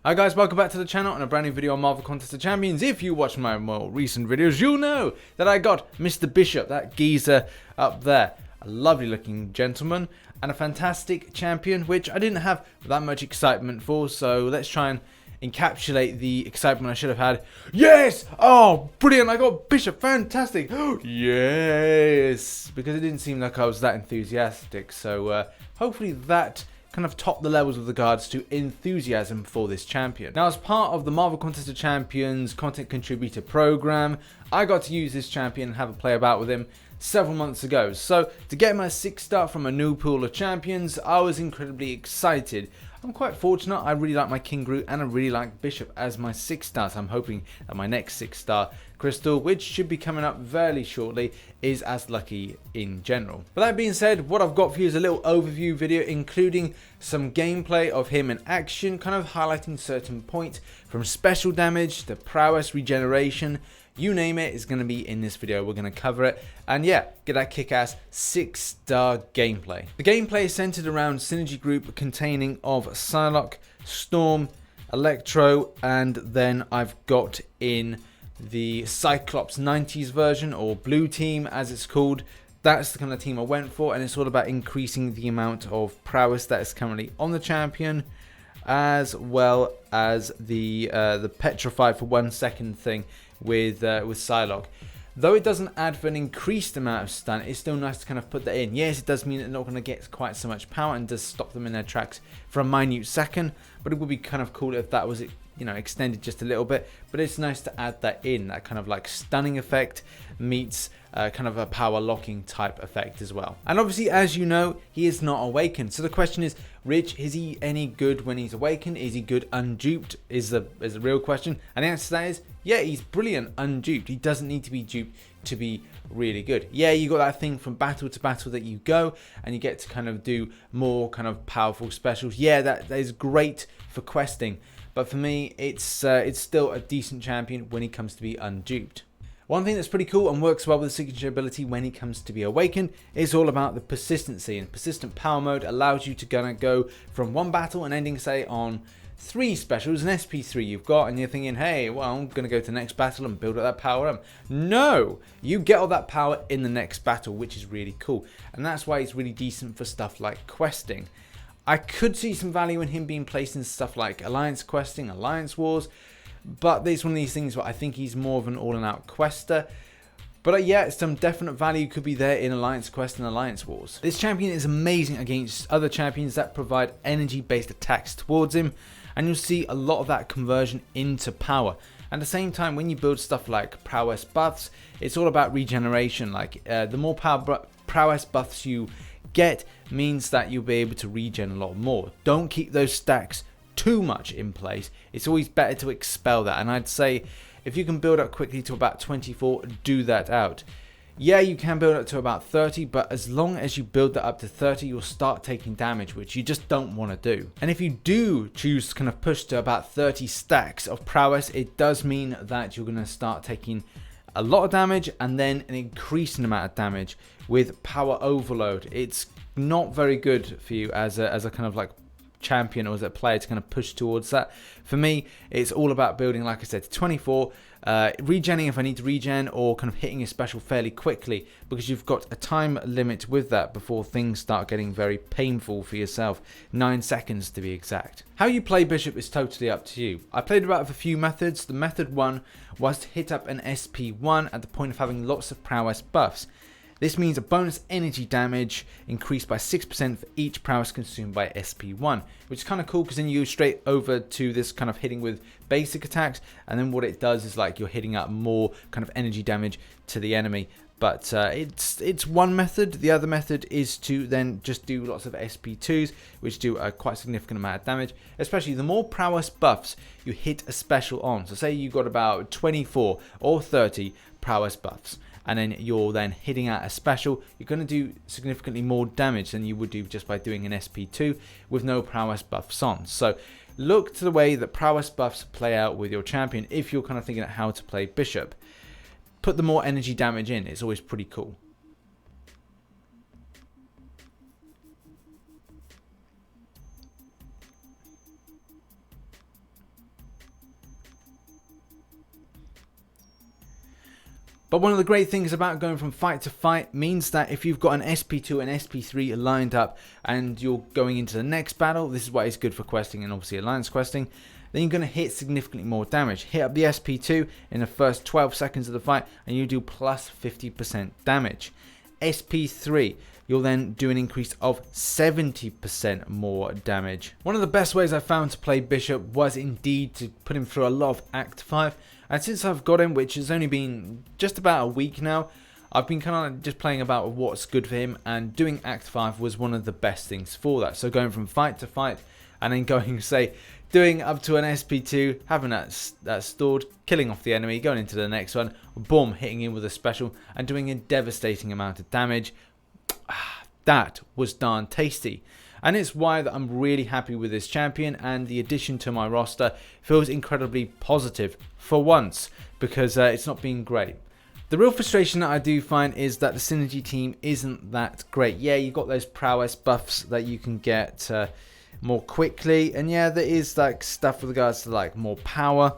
Hi guys, welcome back to the channel and a brand new video on Marvel Contest of Champions. If you watch my more recent videos, you'll know that I got Mr. Bishop, that geezer up there. A lovely looking gentleman and a fantastic champion, which I didn't have that much excitement for. So let's try and encapsulate the excitement I should have had. Yes! Oh, brilliant! I got Bishop, fantastic! Yes! Because it didn't seem like I was that enthusiastic. So hopefully that kind of top the levels with regards to enthusiasm for this champion. Now, as part of the Marvel Contest of Champions content contributor program, I got to use this champion and have a play about with him several months ago. So to get my 6-star from a new pool of champions, I was incredibly excited. I'm quite fortunate. I really like my King Groot and I really like Bishop as my 6-star. So I'm hoping that my next 6-star crystal, which should be coming up very shortly, is as lucky in general. But that being said, what I've got for you is a little overview video including some gameplay of him in action, kind of highlighting certain points from special damage to prowess, regeneration, you name it is going to be in this video. We're going to cover it and yeah, get that kick-ass 6-star gameplay. The gameplay is centered around synergy group containing of Psylocke, Storm, Electro, and then I've got in the Cyclops 90s version, or Blue Team as it's called. That's the kind of team I went for, and it's all about increasing the amount of prowess that is currently on the champion, as well as the petrified for 1 second thing with Psylocke. Though it doesn't add for an increased amount of stun, it's still nice to kind of put that in. Yes, it does mean they're not going to get quite so much power and does stop them in their tracks for a minute second, but it would be kind of cool if that was, you know, extended just a little bit. But it's nice to add that in, that kind of like stunning effect meets kind of a power locking type effect as well. And obviously, as you know, he is not awakened. So the question is, Rich, is he any good when he's awakened? Is he good unduped? Is the real question. And the answer to that is, yeah, he's brilliant unduped. He doesn't need to be duped to be really good. Yeah, you got that thing from battle to battle that you go and you get to kind of do more kind of powerful specials. Yeah, that is great for questing. But for me, it's still a decent champion when he comes to be unduped. One thing that's pretty cool and works well with the signature ability when he comes to be awakened is all about the persistency. And persistent power mode allows you to go from one battle and ending, say, on 3 specials, an SP3 you've got, and you're thinking, hey, well, I'm going to go to the next battle and build up that power up. No, you get all that power in the next battle, which is really cool. And that's why it's really decent for stuff like questing. I could see some value in him being placed in stuff like Alliance questing, Alliance Wars, but it's one of these things where I think he's more of an all-in-out quester. But yeah, some definite value could be there in Alliance Quest and Alliance Wars. This champion is amazing against other champions that provide energy-based attacks towards him, and you'll see a lot of that conversion into power. At the same time, when you build stuff like prowess buffs, it's all about regeneration. Like the more prowess buffs you get means that you'll be able to regen a lot more. Don't keep those stacks too much in place. It's always better to expel that, and I'd say if you can build up quickly to about 24, do that out. Yeah, you can build up to about 30, but as long as you build that up to 30, you'll start taking damage, which you just don't want to do. And if you do choose to kind of push to about 30 stacks of prowess, it does mean that you're going to start taking a lot of damage and then an increasing amount of damage with power overload. It's not very good for you as a kind of like champion or as a player to kind of push towards that. For me, it's all about building, like I said, to 24, regenning if I need to regen, or kind of hitting a special fairly quickly, because you've got a time limit with that before things start getting very painful for yourself. 9 seconds to be exact. How you play Bishop is totally up to you. I played about a few methods. The method 1 was to hit up an SP1 at the point of having lots of prowess buffs. This means a bonus energy damage increased by 6% for each prowess consumed by SP1, which is kind of cool because then you go straight over to this kind of hitting with basic attacks, and then what it does is like you're hitting up more kind of energy damage to the enemy. But it's one method. The other method is to then just do lots of SP2s, which do a quite significant amount of damage, especially the more prowess buffs you hit a special on. So say you've got about 24 or 30 prowess buffs, and then you're then hitting out a special, you're going to do significantly more damage than you would do just by doing an SP2 with no prowess buffs on. So look to the way that prowess buffs play out with your champion if you're kind of thinking of how to play Bishop. Put the more energy damage in, it's always pretty cool. But one of the great things about going from fight to fight means that if you've got an SP2 and SP3 lined up and you're going into the next battle, this is why it's good for questing and obviously alliance questing, then you're going to hit significantly more damage. Hit up the SP2 in the first 12 seconds of the fight and you do plus 50% damage. SP3, you'll then do an increase of 70% more damage. One of the best ways I found to play Bishop was indeed to put him through a lot of Act 5. And since I've got him, which has only been just about a week now, I've been kind of just playing about what's good for him, and doing Act 5 was one of the best things for that. So going from fight to fight and then going, say, doing up to an SP2, having that stored, killing off the enemy, going into the next one, boom, hitting him with a special and doing a devastating amount of damage. That was darn tasty. And it's why that I'm really happy with this champion, and the addition to my roster feels incredibly positive for once, because it's not been great. The real frustration that I do find is that the synergy team isn't that great. Yeah, you've got those prowess buffs that you can get more quickly, and yeah, there is like stuff with regards to like more power,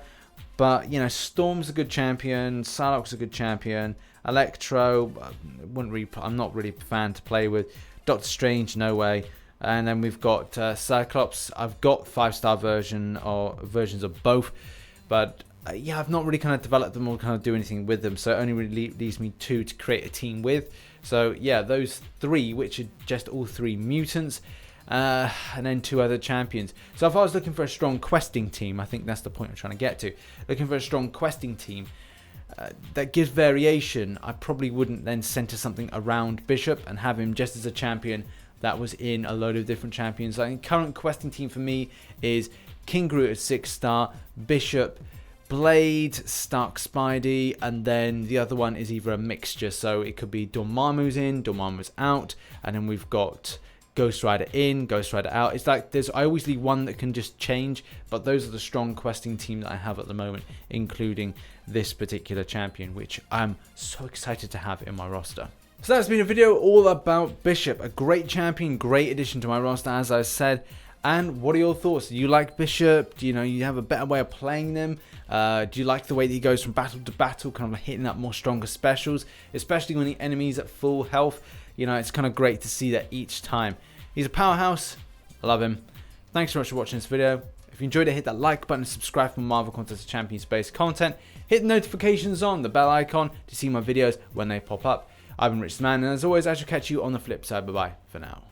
but you know, Storm's a good champion, Psylocke's a good champion, Electro, I'm not really a fan to play with, Doctor Strange, no way. And then we've got Cyclops. I've got 5-star versions of both, but yeah, I've not really kind of developed them or kind of do anything with them, so it only really leaves me 2 to create a team with. So yeah, those 3, which are just all 3 mutants, and then 2 other champions. So if I was looking for a strong questing team, I think that's the point I'm trying to get to, looking for a strong questing team that gives variation, I probably wouldn't then center something around Bishop and have him just as a champion that was in a load of different champions. Like, current questing team for me is King Groot at 6-star, Bishop, Blade, Stark Spidey, and then the other one is either a mixture. So it could be Dormammu's in, Dormammu's out, and then we've got Ghost Rider in, Ghost Rider out. It's like I always leave one that can just change, but those are the strong questing team that I have at the moment, including this particular champion, which I'm so excited to have in my roster. So that's been a video all about Bishop, a great champion, great addition to my roster, as I said. And what are your thoughts? Do you like Bishop? Do you have a better way of playing them? Do you like the way that he goes from battle to battle, kind of hitting up more stronger specials, especially when the enemy's at full health? You know, it's kind of great to see that each time. He's a powerhouse. I love him. Thanks so much for watching this video. If you enjoyed it, hit that like button and subscribe for Marvel Contest of Champions based content. Hit the notifications on, the bell icon, to see my videos when they pop up. I've been RichTheMan, and as always, I shall catch you on the flip side. Bye-bye for now.